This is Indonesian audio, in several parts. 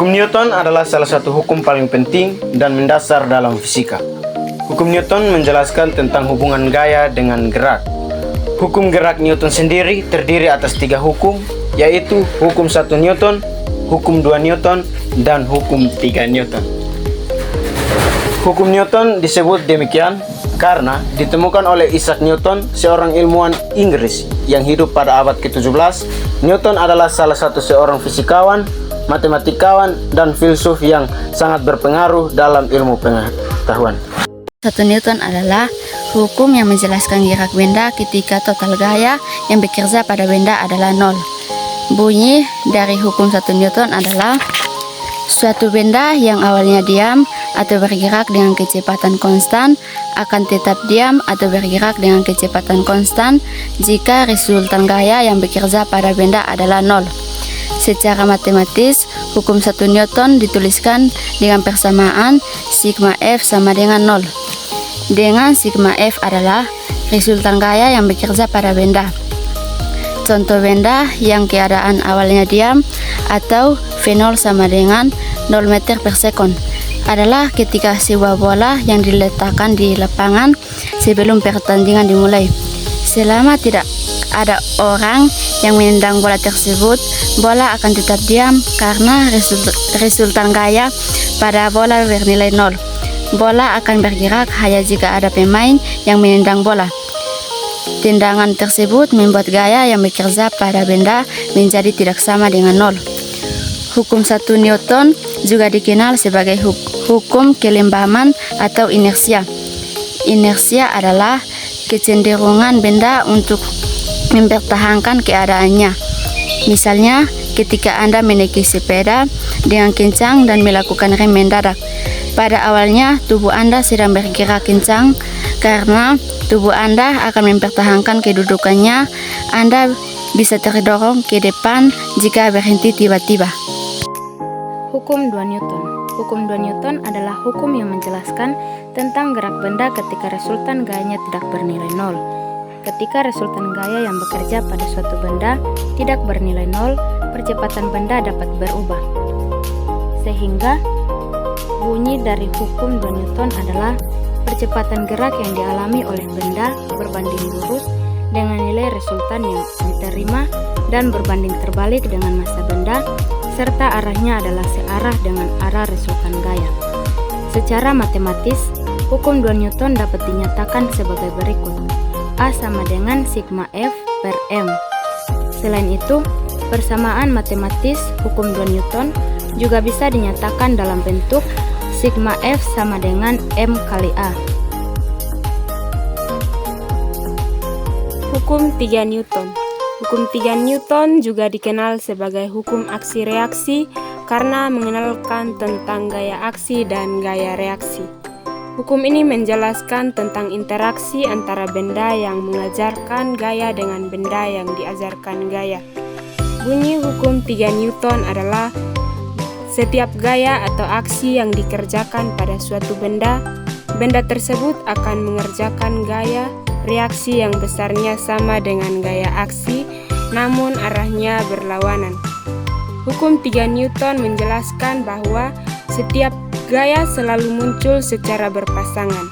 Hukum Newton adalah salah satu hukum paling penting dan mendasar dalam fisika. Hukum Newton menjelaskan tentang hubungan gaya dengan gerak. Hukum gerak Newton sendiri terdiri atas 3 hukum, yaitu hukum 1 Newton, hukum 2 Newton, dan hukum 3 Newton. Hukum Newton disebut demikian karena ditemukan oleh Isaac Newton, seorang ilmuwan Inggris yang hidup pada abad ke-17. Newton adalah salah satu seorang fisikawan, matematikawan, dan filsuf yang sangat berpengaruh dalam ilmu pengetahuan. 1 Newton adalah hukum yang menjelaskan gerak benda ketika total gaya yang bekerja pada benda adalah 0. Bunyi dari hukum 1 Newton adalah suatu benda yang awalnya diam atau bergerak dengan kecepatan konstan akan tetap diam atau bergerak dengan kecepatan konstan jika resultan gaya yang bekerja pada benda adalah 0. Secara matematis, hukum 1 Newton dituliskan dengan persamaan sigma F sama dengan 0. Dengan sigma F adalah resultan gaya yang bekerja pada benda. Contoh benda yang keadaan awalnya diam atau V0 sama dengan 0 meter per sekon adalah ketika sebuah bola yang diletakkan di lapangan sebelum pertandingan dimulai. Selama tidak ada orang yang menendang bola tersebut, bola akan tetap diam karena resultan gaya pada bola bernilai 0. Bola akan bergerak hanya jika ada pemain yang menendang bola. Tendangan tersebut membuat gaya yang bekerja pada benda menjadi tidak sama dengan 0. Hukum 1 Newton juga dikenal sebagai hukum kelembaman atau inersia. Inersia adalah kecenderungan benda untuk mempertahankan keadaannya. Misalnya, ketika Anda menaiki sepeda dengan kencang dan melakukan rem mendadak. Pada awalnya, tubuh Anda sedang bergerak kencang karena tubuh Anda akan mempertahankan kedudukannya. Anda bisa terdorong ke depan jika berhenti tiba-tiba. Hukum 2 Newton. Hukum 2 Newton adalah hukum yang menjelaskan tentang gerak benda ketika resultan gayanya tidak bernilai 0. Ketika resultan gaya yang bekerja pada suatu benda tidak bernilai 0, percepatan benda dapat berubah. Sehingga bunyi dari hukum 2 Newton adalah percepatan gerak yang dialami oleh benda berbanding lurus dengan nilai resultan yang diterima dan berbanding terbalik dengan massa benda, serta arahnya adalah searah dengan arah resultan gaya. Secara matematis, hukum 2 Newton dapat dinyatakan sebagai berikut. A sama dengan sigma F per M. Selain itu, persamaan matematis hukum 2 Newton juga bisa dinyatakan dalam bentuk sigma F sama dengan M kali A. Hukum 3 Newton. Hukum 3 Newton juga dikenal sebagai hukum aksi-reaksi karena mengenalkan tentang gaya aksi dan gaya reaksi. Hukum ini menjelaskan tentang interaksi antara benda yang mengajarkan gaya dengan benda yang diajarkan gaya. Bunyi hukum 3 Newton adalah setiap gaya atau aksi yang dikerjakan pada suatu benda, benda tersebut akan mengerjakan gaya reaksi yang besarnya sama dengan gaya aksi, namun arahnya berlawanan. Hukum 3 Newton menjelaskan bahwa setiap gaya selalu muncul secara berpasangan.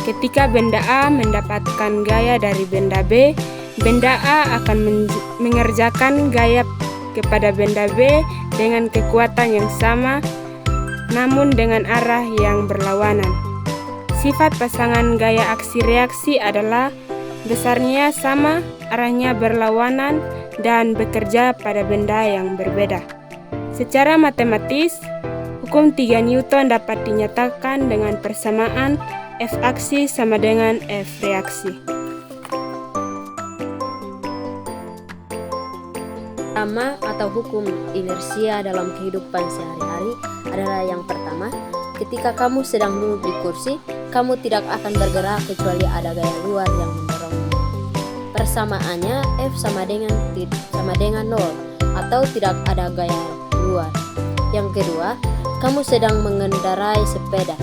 Ketika benda A mendapatkan gaya dari benda B, benda A akan mengerjakan gaya kepada benda B dengan kekuatan yang sama, namun dengan arah yang berlawanan. Sifat pasangan gaya aksi-reaksi adalah besarnya sama, arahnya berlawanan, dan bekerja pada benda yang berbeda. Secara matematis, hukum 3 Newton dapat dinyatakan dengan persamaan F aksi sama dengan F reaksi. Pertama atau hukum inersia dalam kehidupan sehari-hari adalah yang pertama, ketika kamu sedang duduk di kursi, kamu tidak akan bergerak kecuali ada gaya luar yang mendorongmu. Persamaannya F sama dengan 0 atau tidak ada gaya luar. Yang kedua, kamu sedang mengendarai sepeda.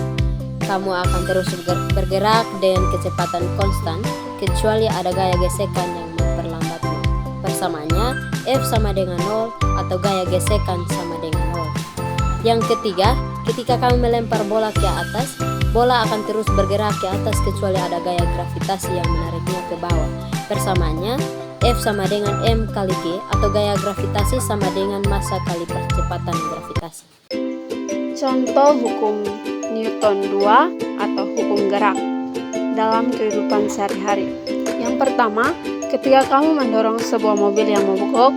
Kamu akan terus bergerak dengan kecepatan konstan kecuali ada gaya gesekan yang memperlambatmu. Persamaannya F sama dengan 0 atau gaya gesekan sama dengan 0. Yang ketiga, ketika kamu melempar bola ke atas, bola akan terus bergerak ke atas kecuali ada gaya gravitasi yang menariknya ke bawah. Persamaannya, F sama dengan M kali G atau gaya gravitasi sama dengan massa kali percepatan gravitasi. Contoh hukum Newton 2 atau hukum gerak dalam kehidupan sehari-hari. Yang pertama, ketika kamu mendorong sebuah mobil yang mogok,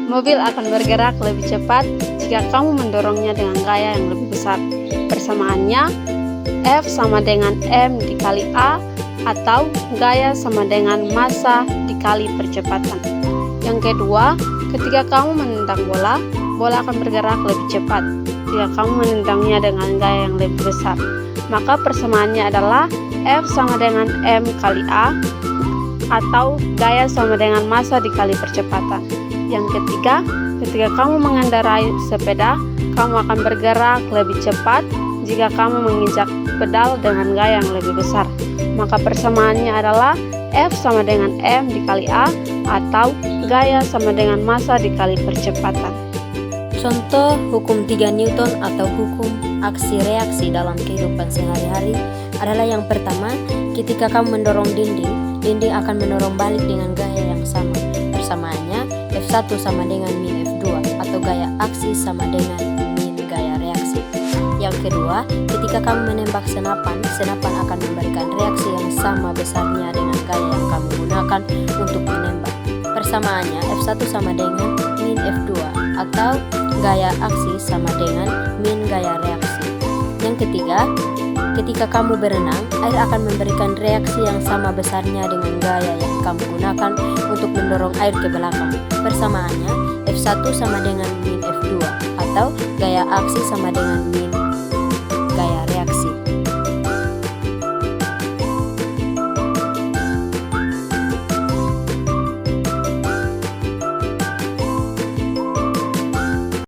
mobil akan bergerak lebih cepat jika kamu mendorongnya dengan gaya yang lebih besar. Persamaannya, F sama dengan M dikali A atau gaya sama dengan massa dikali percepatan. Yang kedua, ketika kamu menendang bola, bola akan bergerak lebih cepat jika kamu menendangnya dengan gaya yang lebih besar. Maka persamaannya adalah F sama dengan M kali A atau gaya sama dengan massa dikali percepatan. Yang ketiga, ketika kamu mengendarai sepeda, kamu akan bergerak lebih cepat jika kamu menginjak pedal dengan gaya yang lebih besar. Maka persamaannya adalah F sama dengan M dikali A atau gaya sama dengan massa dikali percepatan. Contoh hukum 3 Newton atau hukum aksi-reaksi dalam kehidupan sehari-hari adalah yang pertama, ketika kamu mendorong dinding, dinding akan mendorong balik dengan gaya yang sama. Persamaannya, F1 sama dengan min F2 atau gaya aksi sama dengan min gaya reaksi. Yang kedua, ketika kamu menembak senapan, senapan akan memberikan reaksi yang sama besarnya dengan gaya yang kamu gunakan untuk menembak. Persamaannya, F1 sama dengan min F2 atau gaya aksi sama dengan min gaya reaksi. Yang ketiga, ketika kamu berenang, air akan memberikan reaksi yang sama besarnya dengan gaya yang kamu gunakan untuk mendorong air ke belakang. Persamaannya, F1 sama dengan min F2 atau gaya aksi sama dengan min